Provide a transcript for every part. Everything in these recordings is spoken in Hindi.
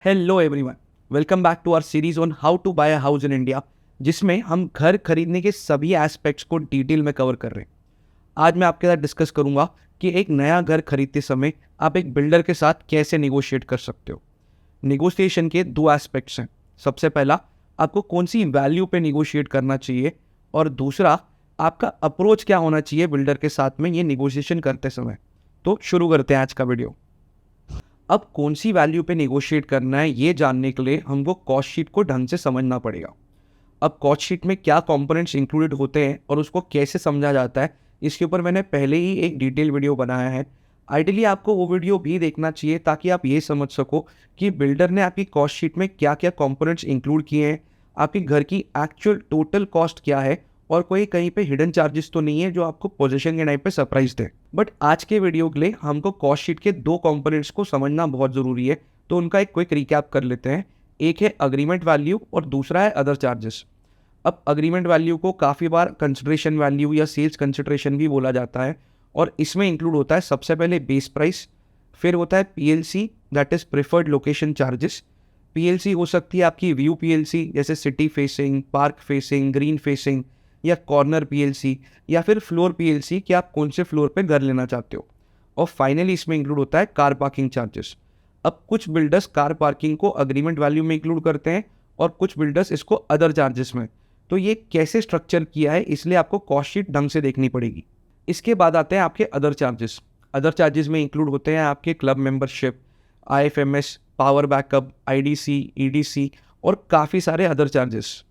Hello everyone, welcome back to our series on how to buy a house in India, जिसमें हम घर खरीदने के सभी एस्पेक्ट्स को डिटेल में कवर कर रहे हैं। आज मैं आपके साथ डिस्कस करूंगा कि एक नया घर खरीदते समय आप एक बिल्डर के साथ कैसे निगोशिएट कर सकते हो। निगोशिएशन के दो एस्पेक्ट्स हैं। सबसे पहला, आपको कौन सी वैल्यू पे निगोशिएट करना चाहिए, और दूसरा, आपका अप्रोच क्या होना चाहिए बिल्डर के साथ में ये निगोशिएशन करते समय। तो शुरू करते हैं आज का वीडियो। अब कौन सी वैल्यू पे नेगोशिएट करना है ये जानने के लिए हमको कॉस्ट शीट को ढंग से समझना पड़ेगा। अब कॉस्ट शीट में क्या कंपोनेंट्स इंक्लूडेड होते हैं और उसको कैसे समझा जाता है, इसके ऊपर मैंने पहले ही एक डिटेल वीडियो बनाया है। आइडियली आपको वो वीडियो भी देखना चाहिए ताकि आप ये समझ सको कि बिल्डर ने आपकी कॉस्ट शीट में क्या क्या कंपोनेंट्स इंक्लूड किए हैं, आपके घर की एक्चुअल टोटल कॉस्ट क्या है, और कोई कहीं पे हिडन चार्जेस तो नहीं है जो आपको पोजीशन के टाइम पे सरप्राइज दे। बट आज के वीडियो के लिए हमको कॉस्ट शीट के दो कंपोनेंट्स को समझना बहुत ज़रूरी है, तो उनका एक क्विक रिकैप कर लेते हैं। एक है अग्रीमेंट वैल्यू और दूसरा है अदर चार्जेस। अब अग्रीमेंट वैल्यू को काफ़ी बार कंसिडरेशन वैल्यू या सेल्स कंसिडरेशन भी बोला जाता है, और इसमें इंक्लूड होता है सबसे पहले बेस प्राइस, फिर होता है PLC that is preferred location charges. PLC हो सकती है आपकी व्यू पीएलसी, जैसे city facing, park facing, green facing, या कॉर्नर पीएलसी, या फिर फ्लोर पीएलसी कि आप कौन से फ्लोर पे घर लेना चाहते हो। और फाइनली इसमें इंक्लूड होता है कार पार्किंग चार्जेस। अब कुछ बिल्डर्स कार पार्किंग को अग्रीमेंट वैल्यू में इंक्लूड करते हैं और कुछ बिल्डर्स इसको अदर चार्जेस में। तो ये कैसे स्ट्रक्चर किया है, इसलिए आपको कॉस्ट शीट ढंग से देखनी पड़ेगी। इसके बाद आते हैं आपके अदर चार्जेस। अदर चार्जेस में इंक्लूड होते हैं आपके club membership, IFMS, power backup, IDC, EDC और काफ़ी सारे अदर चार्जेस।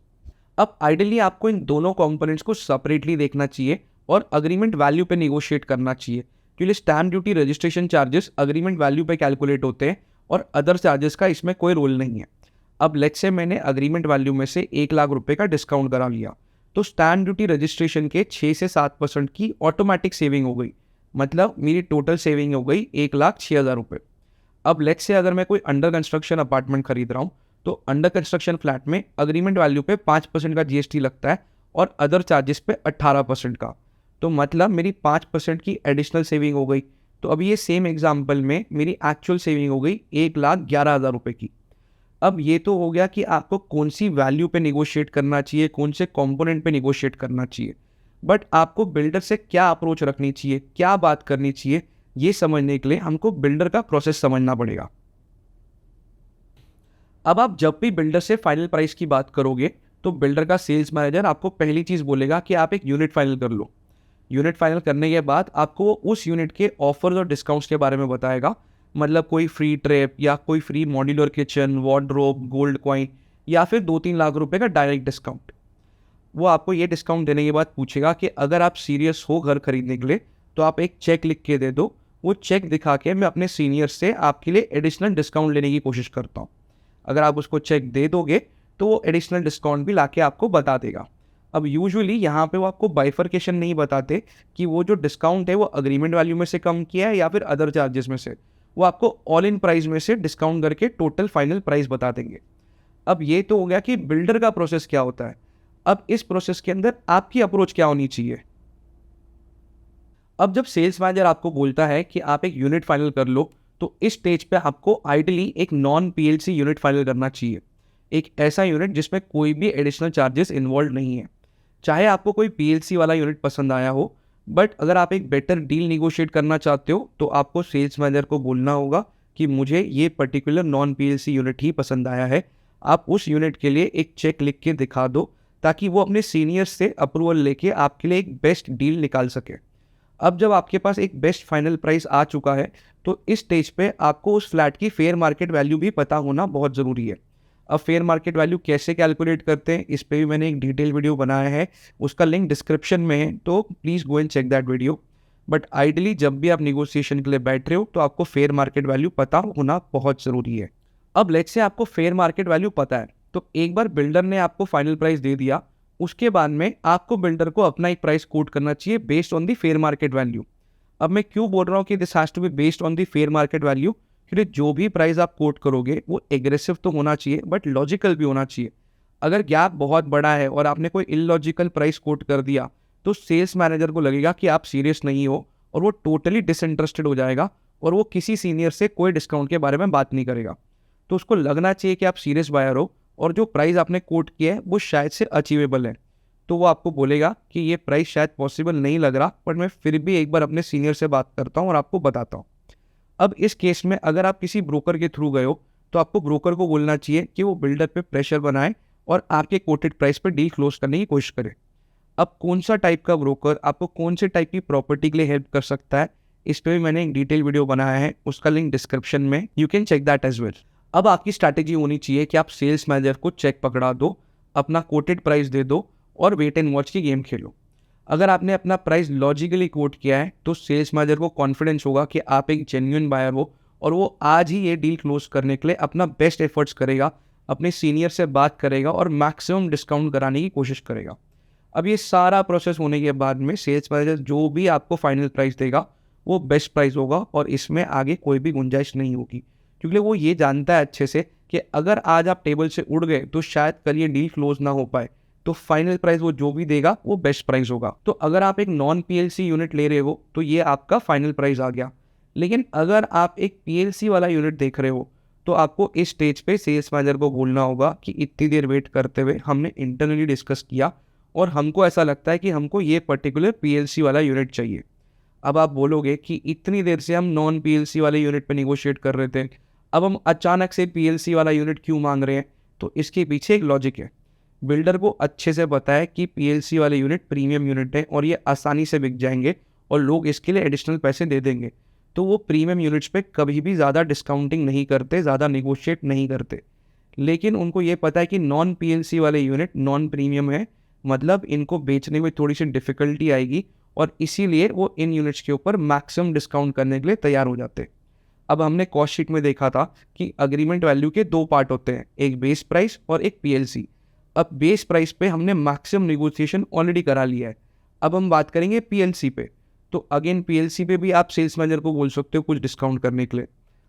अब आइडियली आपको इन दोनों कंपोनेंट्स को सेपरेटली देखना चाहिए और अग्रीमेंट वैल्यू पे निगोशिएट करना चाहिए, क्योंकि stamp duty registration charges agreement value पे कैलकुलेट होते हैं और अदर चार्जेस का इसमें कोई रोल नहीं है। अब लेट्स से मैंने अग्रीमेंट वैल्यू में से 1 लाख रुपए का डिस्काउंट करा लिया, तो स्टैम्प ड्यूटी रजिस्ट्रेशन के 6 से 7% की ऑटोमेटिक सेविंग हो गई। मतलब मेरी टोटल सेविंग हो गई 1,06,000 रुपये। अब लेट्स से अगर मैं कोई अंडर कंस्ट्रक्शन अपार्टमेंट खरीद रहा हूँ, तो अंडर कंस्ट्रक्शन फ्लैट में अग्रीमेंट वैल्यू पे 5% का जीएसटी लगता है और अदर चार्जेस पे 18% का। तो मतलब मेरी 5% की एडिशनल सेविंग हो गई। तो अभी ये सेम एग्जांपल में मेरी एक्चुअल सेविंग हो गई 1,11,000 रुपये की। अब ये तो हो गया कि आपको कौन सी वैल्यू पे निगोशिएट करना चाहिए, कौन से कंपोनेंट पे निगोशिएट करना चाहिए। बट आपको बिल्डर से क्या अप्रोच रखनी चाहिए, क्या बात करनी चाहिए, ये समझने के लिए हमको बिल्डर का प्रोसेस समझना पड़ेगा। अब आप जब भी बिल्डर से फाइनल प्राइस की बात करोगे, तो बिल्डर का सेल्स मैनेजर आपको पहली चीज़ बोलेगा कि आप एक यूनिट फाइनल कर लो। यूनिट फाइनल करने के बाद आपको वो उस यूनिट के ऑफर्स और डिस्काउंट्स के बारे में बताएगा। मतलब कोई फ्री ट्रैप या कोई free modular kitchen, wardrobe, gold coin, या फिर 2-3 लाख रुपए का डायरेक्ट डिस्काउंट। वो आपको ये डिस्काउंट देने के बाद पूछेगा कि अगर आप सीरियस हो घर खरीदने के लिए, तो आप एक चेक लिख के दे दो। वो चेक दिखा के मैं अपने सीनियर से आपके लिए एडिशनल डिस्काउंट लेने की कोशिश करता हूँ। अगर आप उसको चेक दे दोगे, तो वो एडिशनल डिस्काउंट भी लाके आपको बता देगा। अब यूजुअली यहाँ पे वो आपको बाइफर्केशन नहीं बताते कि वो जो डिस्काउंट है वो अग्रीमेंट वैल्यू में से कम किया है या फिर अदर चार्जेस में से। वो आपको ऑल इन प्राइस में से डिस्काउंट करके टोटल फाइनल प्राइस बता देंगे। अब ये तो हो गया कि बिल्डर का प्रोसेस क्या होता है। अब इस प्रोसेस के अंदर आपकी अप्रोच क्या होनी चाहिए। अब जब सेल्स मैनेजर आपको बोलता है कि आप एक यूनिट फाइनल कर लो, तो इस स्टेज पे आपको आइडियली एक नॉन पीएलसी यूनिट फाइनल करना चाहिए। एक ऐसा यूनिट जिसमें कोई भी एडिशनल चार्जेस इन्वॉल्व नहीं है। चाहे आपको कोई पीएलसी वाला यूनिट पसंद आया हो, बट अगर आप एक बेटर डील निगोशिएट करना चाहते हो, तो आपको सेल्स मैनेजर को बोलना होगा कि मुझे ये पर्टिकुलर नॉन पीएलसी यूनिट ही पसंद आया है। आप उस यूनिट के लिए एक चेक लिख के दिखा दो, ताकि वो अपने सीनियर्स से अप्रूवल लेके आपके लिए एक बेस्ट डील निकाल सके। अब जब आपके पास एक बेस्ट फाइनल प्राइस आ चुका है, तो इस स्टेज पे आपको उस फ्लैट की फेयर मार्केट वैल्यू भी पता होना बहुत ज़रूरी है। अब फेयर मार्केट वैल्यू कैसे कैलकुलेट करते हैं, इस पे भी मैंने एक डिटेल वीडियो बनाया है, उसका लिंक डिस्क्रिप्शन में है, तो please go and check that video. But ideally जब भी आप निगोशिएशन के लिए बैठ रहे हो, तो आपको फेयर मार्केट वैल्यू पता होना बहुत ज़रूरी है। अब लेट्स से आपको फेयर मार्केट वैल्यू पता है, तो एक बार बिल्डर ने आपको फाइनल प्राइस दे दिया, उसके बाद में आपको बिल्डर को अपना एक प्राइस कोट करना चाहिए based on the fair market value. अब मैं क्यों बोल रहा हूँ कि this has to be based on the fair market value, क्योंकि जो भी प्राइस आप कोट करोगे वो एग्रेसिव तो होना चाहिए, बट लॉजिकल भी होना चाहिए। अगर गैप बहुत बड़ा है और आपने कोई इलॉजिकल प्राइस कोट कर दिया, तो सेल्स मैनेजर को लगेगा कि आप सीरियस नहीं हो, और वो टोटली डिसइंटरेस्टेड हो जाएगा और वो किसी सीनियर से कोई डिस्काउंट के बारे में बात नहीं करेगा। तो उसको लगना चाहिए कि आप सीरियस बायर हो और जो प्राइस आपने कोट किया है वो शायद से अचीवेबल है। तो वो आपको बोलेगा कि ये प्राइस शायद पॉसिबल नहीं लग रहा, बट मैं फिर भी एक बार अपने सीनियर से बात करता हूँ और आपको बताता हूँ। अब इस केस में अगर आप किसी ब्रोकर के थ्रू गए हो तो आपको ब्रोकर को बोलना चाहिए कि वो बिल्डर पे प्रेशर बनाए और आपके कोटेड प्राइस पे डील क्लोज करने की कोशिश करे। अब कौन सा टाइप का ब्रोकर आपको कौन से टाइप की प्रॉपर्टी के लिए हेल्प कर सकता है, इस पे भी मैंने एक डिटेल वीडियो बनाया है, उसका लिंक डिस्क्रिप्शन में, you can check that as well. अब आपकी स्ट्रैटेजी होनी चाहिए कि आप सेल्स मैनेजर को चेक पकड़ा दो, अपना कोटेड प्राइस दे दो और वेट एंड वॉच की गेम खेलो। अगर आपने अपना प्राइस लॉजिकली कोट किया है तो सेल्स मैनेजर को कॉन्फिडेंस होगा कि आप एक जेन्युइन बायर हो और वो आज ही ये डील क्लोज करने के लिए अपना बेस्ट एफर्ट्स करेगा, अपने सीनियर से बात करेगा और मैक्सिमम डिस्काउंट कराने की कोशिश करेगा। अब ये सारा प्रोसेस होने के बाद में सेल्स मैनेजर जो भी आपको फाइनल प्राइस देगा वो बेस्ट प्राइस होगा और इसमें आगे कोई भी गुंजाइश नहीं होगी, क्योंकि वो ये जानता है अच्छे से कि अगर आज आप टेबल से उड़ गए तो शायद कल ये डील क्लोज ना हो पाए, तो फाइनल प्राइस वो जो भी देगा वो बेस्ट प्राइस होगा। तो अगर आप एक नॉन पीएलसी यूनिट ले रहे हो तो ये आपका फाइनल प्राइस आ गया, लेकिन अगर आप एक पीएलसी वाला यूनिट देख रहे हो तो आपको इस स्टेज पे सेल्स मैनेजर को बोलना होगा कि इतनी देर वेट करते हुए हमने इंटरनली डिस्कस किया और हमको ऐसा लगता है कि हमको ये पर्टिकुलर पीएलसी वाला यूनिट चाहिए। अब आप बोलोगे कि इतनी देर से हम नॉन पीएलसी वाले यूनिट पे निगोशिएट कर रहे थे, अब हम अचानक से पीएलसी वाला यूनिट क्यों मांग रहे हैं? तो इसके पीछे एक लॉजिक है। बिल्डर को अच्छे से पता है कि पीएलसी वाले यूनिट प्रीमियम यूनिट है और ये आसानी से बिक जाएंगे और लोग इसके लिए एडिशनल पैसे दे देंगे, तो वो प्रीमियम यूनिट्स पे कभी भी ज़्यादा डिस्काउंटिंग नहीं करते, ज़्यादा निगोशिएट नहीं करते। लेकिन उनको ये पता है कि नॉन पीएलसी वाले यूनिट नॉन प्रीमियम है, मतलब इनको बेचने में थोड़ी सी डिफ़िकल्टी आएगी और इसीलिए वो इन यूनिट्स के ऊपर मैक्सिमम डिस्काउंट करने के लिए तैयार हो जाते हैं। अब हमने कॉस्ट शीट में देखा था कि अग्रीमेंट वैल्यू के दो पार्ट होते हैं, एक बेस प्राइस और एक पीएलसी। अब बेस प्राइस पे हमने मैक्सिमम नेगोशिएशन ऑलरेडी करा लिया है, अब हम बात करेंगे पीएलसी पे। तो अगेन पीएलसी पे भी आप सेल्स मैनेजर को बोल सकते हो कुछ डिस्काउंट करने के लिए।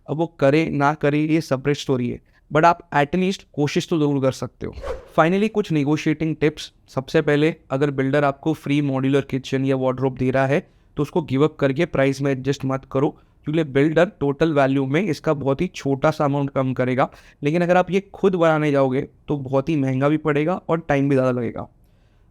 अब वो करे ना करे ये सेपरेट स्टोरी है, बट आप एटलीस्ट कोशिश तो ज़रूर कर सकते हो। फाइनली कुछ नेगोशिएटिंग टिप्स। सबसे पहले, अगर बिल्डर आपको फ्री मॉड्यूलर किचन या वार्डरोब दे रहा है तो उसको गिव अप करके प्राइस में एडजस्ट मत करो, क्योंकि बिल्डर टोटल वैल्यू में इसका बहुत ही छोटा सा अमाउंट कम करेगा। लेकिन अगर आप ये खुद बनाने जाओगे तो बहुत ही महंगा भी पड़ेगा और टाइम भी ज़्यादा लगेगा।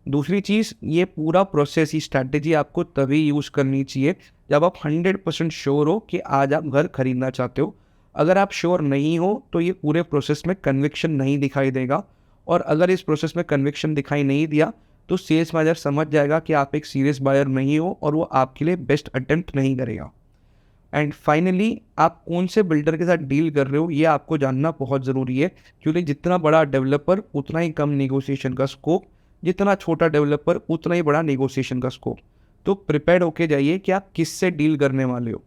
दूसरी चीज़, ये पूरा प्रोसेस, ही स्ट्रैटेजी आपको तभी यूज़ करनी चाहिए जब आप 100% श्योर हो कि आज आप घर खरीदना चाहते हो। अगर आप श्योर नहीं हो तो ये पूरे प्रोसेस में कन्विक्शन नहीं दिखाई देगा, और अगर इस प्रोसेस में कन्विक्शन दिखाई नहीं दिया तो सेल्स मैनेजर समझ जाएगा कि आप एक सीरियस बायर नहीं हो और वो आपके लिए बेस्ट अटेम्प्ट नहीं करेगा। एंड फाइनली, आप कौन से बिल्डर के साथ डील कर रहे हो ये आपको जानना बहुत ज़रूरी है, क्योंकि जितना बड़ा डेवलपर उतना ही कम नेगोशिएशन का स्कोप, जितना छोटा डेवलपर उतना ही बड़ा नेगोशिएशन का स्कोप। तो प्रिपेयर्ड होके जाइए कि आप किससे डील करने वाले हो।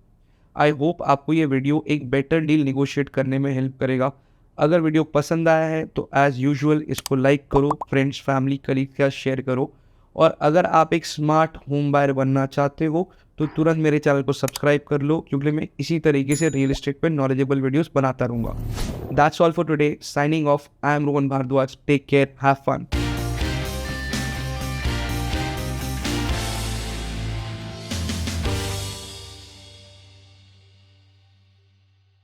आई होप आपको ये वीडियो एक बेटर डील निगोशिएट करने में हेल्प करेगा। अगर वीडियो पसंद आया है तो एज़ यूजुअल इसको लाइक करो, फ्रेंड्स फैमिली कलीग के साथ शेयर करो, और अगर आप एक स्मार्ट होम बायर बनना चाहते हो तो तुरंत मेरे चैनल को सब्सक्राइब कर लो, क्योंकि मैं इसी तरीके से रियल एस्टेट पर नॉलेजेबल वीडियोस बनाता रहूँगा। That's all for today, signing off. I am Rohan Bhardwaj. Take care, have fun.